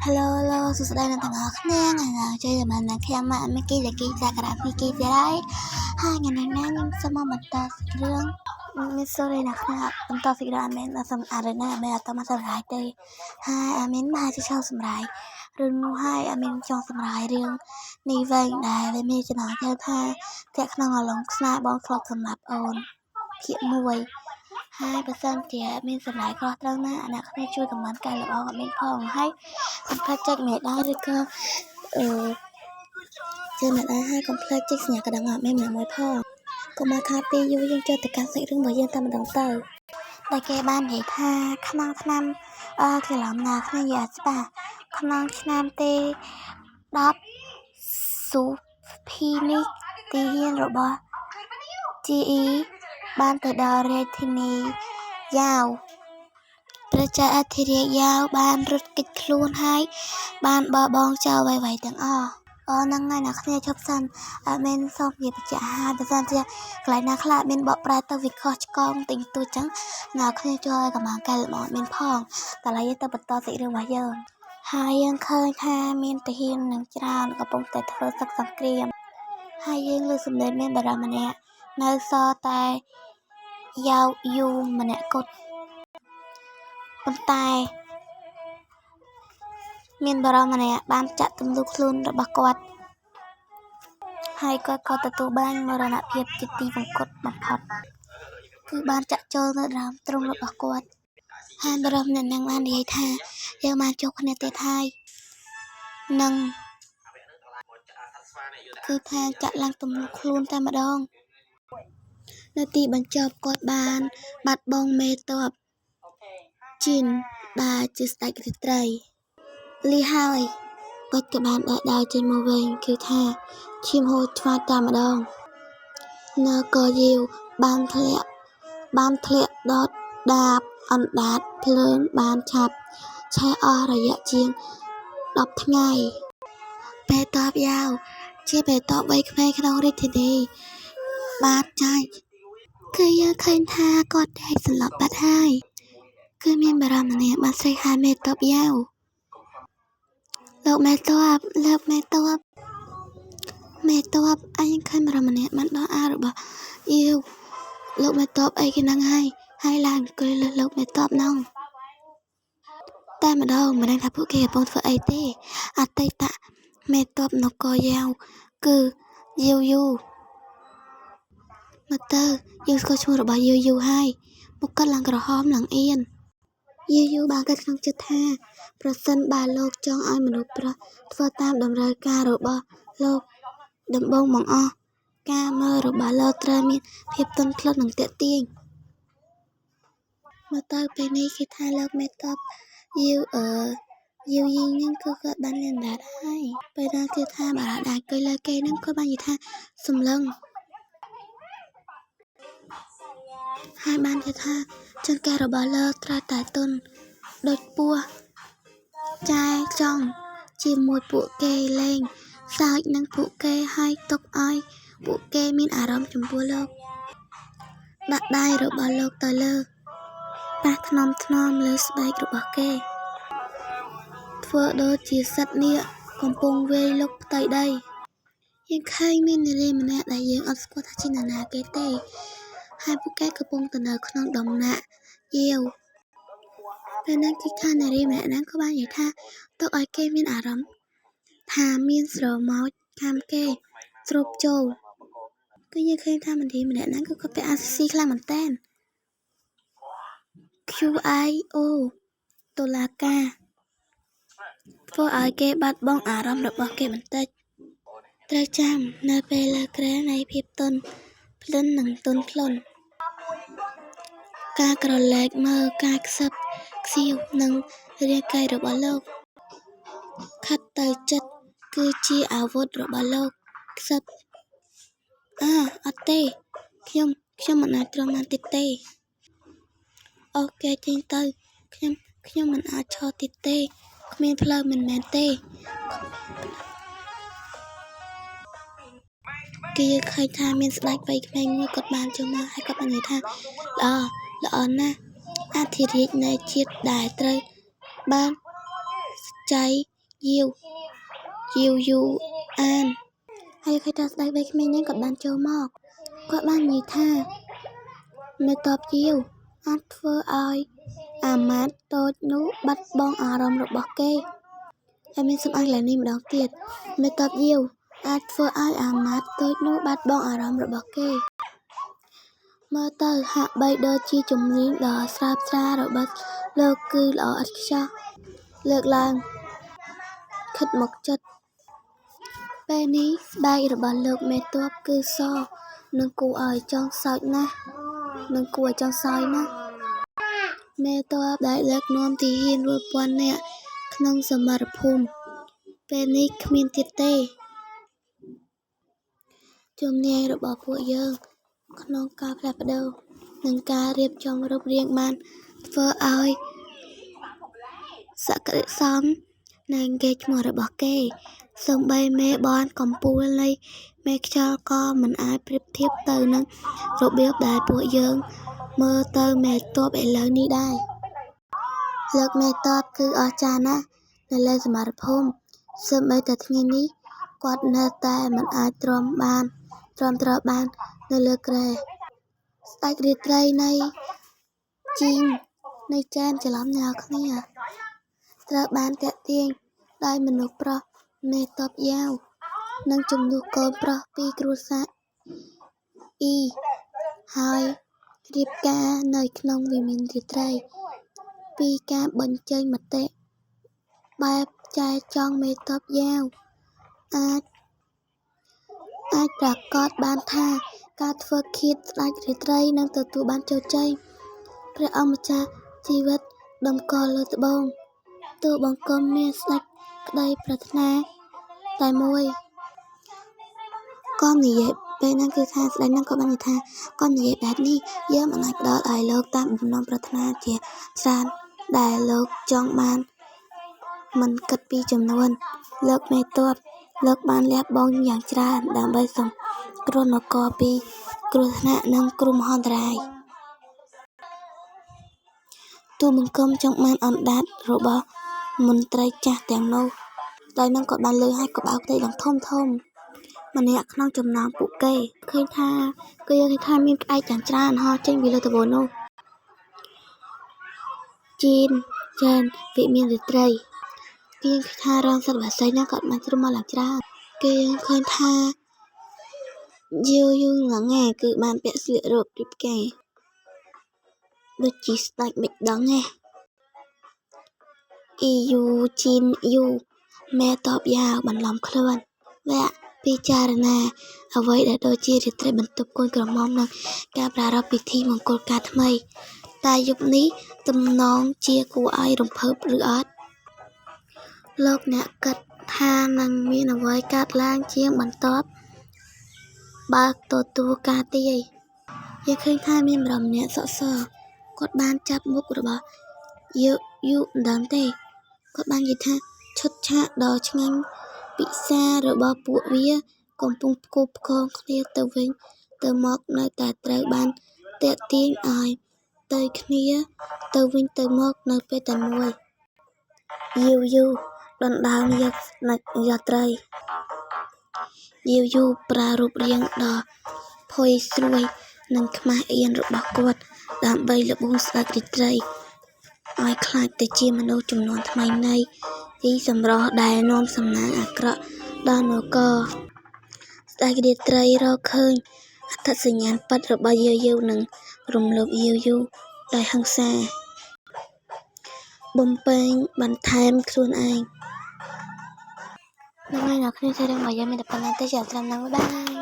Hello hello សួស្តីអ្នកទាំងអស់គ្នាថ្ងៃនេះជួយតាមអ្នកខ្ញុំមកមីគីលេគីសាក្រាមីគីទៀតហើយថ្ងៃនេះខ្ញុំសូមមកបន្តរឿងមានsorryអ្នកខ្លះបន្តសេចក្តីអមែនដល់សំអារណាអមែនអត់មកសម្រាប់ទេហើយអមែនមកជាចង់សម្រាប់រឿងនោះហើយអមែនចង់សម្រាប់រឿងនេះវិញដែរវាមានចំណងជើងថាតែក្នុងអឡងស្នេហ៍បងធ្លាប់សម្រាប់អូនភាគ1ហើយបើសិនជាមានសម្រាប់ខុសត្រូវណាអ្នកគ្នាជួយខមមិនការល្អអត់មានផងហើយកុំភ្លេចចុចមេដែរឬក៏ជួយមេដែរហើយកុំភ្លេចចុចសញ្ញាកណ្ដឹងអត់មានមួយផងកុំមកថាពីយូរយើងចូលទៅកាន់សាច់រឿងរបស់យើងតែម្ដងទៅតែគេបាននិយាយថាក្នុងឆ្នាំកន្លងណាគ្នានិយាយច្បាស់ក្នុងឆ្នាំទី10ស៊ូភីនីទីហ៊ានរបស់ GE បានទៅដល់រាជធានីយ៉ាវប្រជាអធិរាជយ៉ាវបានរត់គេចខ្លួនហើយបានបបង់ចោលអ្វីៗទាំងអស់ហ្នឹងហើយអ្នកគ្នាជប់សិនអត់មានសូមនិយាយបញ្ជាក់ហើយបើសិនជាកន្លែងណាខ្លះមានបកប្រែទៅវាខុសឆ្គងតិចតួចចឹងអ្នកគ្នាជួយឲ្យកម្លាំងកែលម្អមានផងតែឡើយទៅបន្តសាច់រឿងរបស់យើងហើយយើងឃើញថាមានទាហាននឹងច្រើនកំពុងតែធ្វើសឹកសង្គ្រាមហើយយើងលើសំឡេងមានបារម្ភម្នាក់នៅសល់តែយ៉ាវយូម្នាក់គត់ប៉ុន្តែមានបារម្ភម្នាក់បានចាក់ទម្លុះខ្លួនរបស់គាត់ហើយគាត់ក៏ទទួលបានមរណភាពជាទីវង្គតបំផុតគឺបានចាក់ចូលនៅដើមទ្រូងរបស់គាត់ហើយបារម្ភម្នាក់នឹងបាននិយាយថាយើងបានជួបគ្នាទៀតហើយនឹងគឺថាចាក់ឡើងទម្លុះខ្លួនតែម្ដងនៅទីបញ្ចប់គាត់បានបាត់បង់មេតបជីនដែលជាស្ដេចរាត្រីលីហើយគាត់ក៏បានដើរចេញមកវិញគឺថាឈាមហូរឆ្វាយតែម្ដងនគរយាវបានធ្លាក់ដុតដាបអណ្ដាតភ្លើងបានឆាប់ឆេះអស់រយៈជាង10ថ្ងៃបេតបយ៉ាវជាបេតប3ក្មេងក្នុងរាជធានីបានចាច់គឺយើងឃើញថាគាត់តែសន្លប់បាត់ហើយគឺមានបារម្ភម្នាក់បានស្រែកហៅមេតបយ៉ាវលោកមេតបអញឃើញបារម្ភម្នាក់បានដោះអាវរបស់យាវលោកមេតបអីគេហ្នឹងហើយឡើងអង្គុយលើលោកមេតបហ្នឹងតែម្ដងមិនដឹងថាពួកគេកំពុងធ្វើអីទេអតីតមេតបនគរយ៉ាវគឺយាវយូមកទៅយើងស្គាល់ឈ្មោះរបស់យាវយូហើយមុខគាត់ឡើងក្រហមឡើងអៀនយាវយូបានគិតក្នុងចិត្តថាប្រសិនបើលោកចង់ឲ្យមនុស្សប្រុសធ្វើតាមតម្រូវការរបស់លោកដំបូងបង្អស់ការមើលរបស់លោកត្រូវមានភាពទន់ភ្លន់និងទាក់ទាញមកទៅពេលនេះគេថាលោកមេតបយាវយីហ្នឹងគឺគាត់បានលៀនដាតហើយពេលហ្នឹងគឺថាបារាដាអង្គុយលើគេហ្នឹងគាត់បាននិយាយថាសម្លឹងហើយបាននិយាយថាចង្កេះរបស់លោកត្រូវតែទន់ដូចពស់ចាយចង់ជាមួយពួកគេលេងសើចនឹងពួកគេហើយទុកឲ្យពួកគេមានអារម្មណ៍ចំពោះលោកដាក់ដៃរបស់លោកទៅលើប៉ះថ្នមលើស្បែករបស់គេធ្វើដូចជាសត្វនាគកំពុងវាយលុកផ្ទៃដីយើងឃើញមាននារីម្នាក់ដែលយើងអត់ស្គាល់ថាជានរណាគេទេហើយពួកគេកំពុងទៅនៅក្នុងដំណាក់យាវពេលហ្នឹងគឺថានារីម្នាក់ហ្នឹងក៏បាននិយាយថាទុកឲ្យគេមានអារម្មណ៍ថាមានស្រមោចខាំគេស្រូបចូលគឺយើងឃើញថានារីម្នាក់ហ្នឹងគឺគាត់ពាក់អាវស៊ីខ្លាំងមែនតើ QIO តុលាការធ្វើឲ្យគេបាត់បង់អារម្មណ៍របស់គេបន្តិចត្រូវចាំនៅពេលលើក្រែនៃភាពទន់ភ្លន់និងទន់ភ្លន់ការក្រឡេកមើលការខ្សឹបខ្សៀវនិងរាងកាយរបស់លោកខិតទៅចិត្តគឺជាអាវុធរបស់លោកខ្សឹបអត់ទេខ្ញុំមិនអាចទ្រាំបានទៀតទេអូខេចេញទៅខ្ញុំមិនអាចឈរទៀតទេគ្មានផ្លូវមិនមែនទេគេឃើញថាមានស្ដេចវ័យក្មេងមួយគាត់បានចូលមកហើយគាត់បាននិយាយថាល្អណាស់អធិរាជនៃជាតិដែលត្រូវបានចៃ យាវយូអានហើយឃើញថាស្ដេចបីក្មេងហ្នឹងក៏បានចូលមកគាត់បាននិយាយថាមេតបយាវអាចធ្វើឲ្យអាម៉ាតតូចនោះបាត់បង់អារម្មណ៍របស់គេហើយមានសំអាងឡើងនេះម្ដងទៀតមេតបយាវអាចធ្វើឲ្យអាម៉ាតតូចនោះបាត់បង់អារម្មណ៍របស់គេមើលទៅហាក់បីដូចជាជំនាញដ៏ស្រាលស្រារបស់លោកគឺល្អឥតខ្ចោះលើកឡើងខិតមកចិត្តពេលនេះស្បែករបស់លោកមេតបគឺសនឹងគួរឲ្យចង់សោចណាស់មេតបដែលដឹកនាំទាហានរាប់ពាន់នាក់ក្នុងសមរភូមិពេលនេះគ្មានទៀតទេជំនាញរបស់ពួកយើងក្នុងការផ្លាស់ប្ដូរនិងការរៀបចំរូបរាងបានធ្វើឲ្យសក្តិសមនៃកេរ្តិ៍ឈ្មោះរបស់គេសូម្បីមេបនកំពូលនៃមេខ្យល់ក៏មិនអាចប្រៀបធៀបទៅនឹងរបៀបដែលពួកយើងមើលទៅមេតបឥឡូវនេះដែរលោកមេតបគឺអស្ចារ្យណាស់នៅលើសមរភូមិសូម្បីតែថ្ងៃនេះគាត់នៅតែមិនអាចទ្រាំទ្របាននៅលើគ្រែស្ដេចរាត្រីនៃជីងនៃចានច្រឡំញ៉ាំគ្នាត្រូវបានតាក់ទាញដោយមនុស្សប្រុសមេតបយ៉ាវនិងជំនួសកូនប្រុសពីគ្រួសារអ៊ីហើយរៀបការនៅក្នុងវិមានរាត្រីពីការបញ្ចេញមតិបែបចែចង់មេតបយ៉ាវអាចប្រកាសបានថាការធ្វើឃាតស្ដេចរាត្រីនឹងទទួលបានជោគជ័យព្រះអង្គម្ចាស់ជីវិតតម្កល់លើត្បូងទូលបង្គំមានស្ដេចក្តីប្រាថ្នាតែមួយគាត់និយាយពេលហ្នឹងគឺថាស្ដេចហ្នឹងក៏បាននិយាយថាគាត់និយាយបែបនេះយើងមិនអាចផ្ដល់ឲ្យលោកតាមបំណងប្រាថ្នាជាច្រើនដែលលោកចង់បានមិនគិតពីចំនួនលោកមេតបលោកបានលះបង់យ៉ាងច្រើនដើម្បីសង្គ្រោះនគរពីគ្រោះថ្នាក់និងគ្រោះមហន្តរាយទូលបង្គំចង់បានអណ្ដាតរបស់មន្ត្រីចាស់ទាំងនោះដោយនឹងក៏បានលើឲ្យក្បាលផ្ទៃឡើងធំម្នាក់ក្នុងចំណោមពួកគេឃើញថាមានក្អែកយ៉ាងច្រើនហោះចេញពីលើត្បូងនោះចានវិមានរាត្រីគេថារងសត្វបក្សីណាក៏បានជ្រុំមកឡើងច្រើនគេឃើញថាយូងងាគឺបានពាក់ស្លៀករ៉ូបរៀបការដូចជាស្ដេចមិនដឹងទេអ៊ីយូជីនយូមេតបយ៉ាវបន្លំខ្លួនវគ្គពិចារណាអ្វីដែលដូចជារាត្រីបន្ទប់កូនក្រមុំនិងការប្រារព្ធពិធីមង្គលការថ្មីតែយប់នេះទំនងជាគួរឲ្យរំភើបឬអត់លោកអ្នកគិតថានឹងមានអ្វីកើតឡើងជាងបន្ទាប់បើទទួលការទាយយើងឃើញថាមានបរិមម្នាក់សក់សគាត់បានចាប់មុខរបស់យូមិនដឹងទេគាត់បាននិយាយថាឈុតឆាកដ៏ឆ្ងាញ់ពិសារបស់ពួកវាកំពុងផ្គូផ្គងគ្នាទៅវិញទៅមកនៅតែត្រូវបានតាក់ទាញឲ្យទៅគ្នាទៅវិញទៅមកនៅពេលតែមួយយូដណ្ដើមយកយាត្រីយូប្រើរូបរាងដ៏ផុយស្រួយនិងខ្មាស់អៀនរបស់គាត់ដើម្បីលបួងស្ដេចរាត្រីឲ្យខ្លាចទៅជាមនុស្សចំនួនថ្មីនៃទីសម្រស់ដែលនាំសំណាងអាក្រក់ដល់នគរស្ដេចរាត្រីរកឃើញអត្តសញ្ញាណពិតរបស់យូនិងរំលោភយូដោយហិង្សាបំពេញបន្ថែមខ្លួនឯងនៅថ្ងៃណាគ្នាសេរីរបស់យើងមានតែប៉ុណ្ណឹងទេចាត្រឹមហ្នឹងបាយ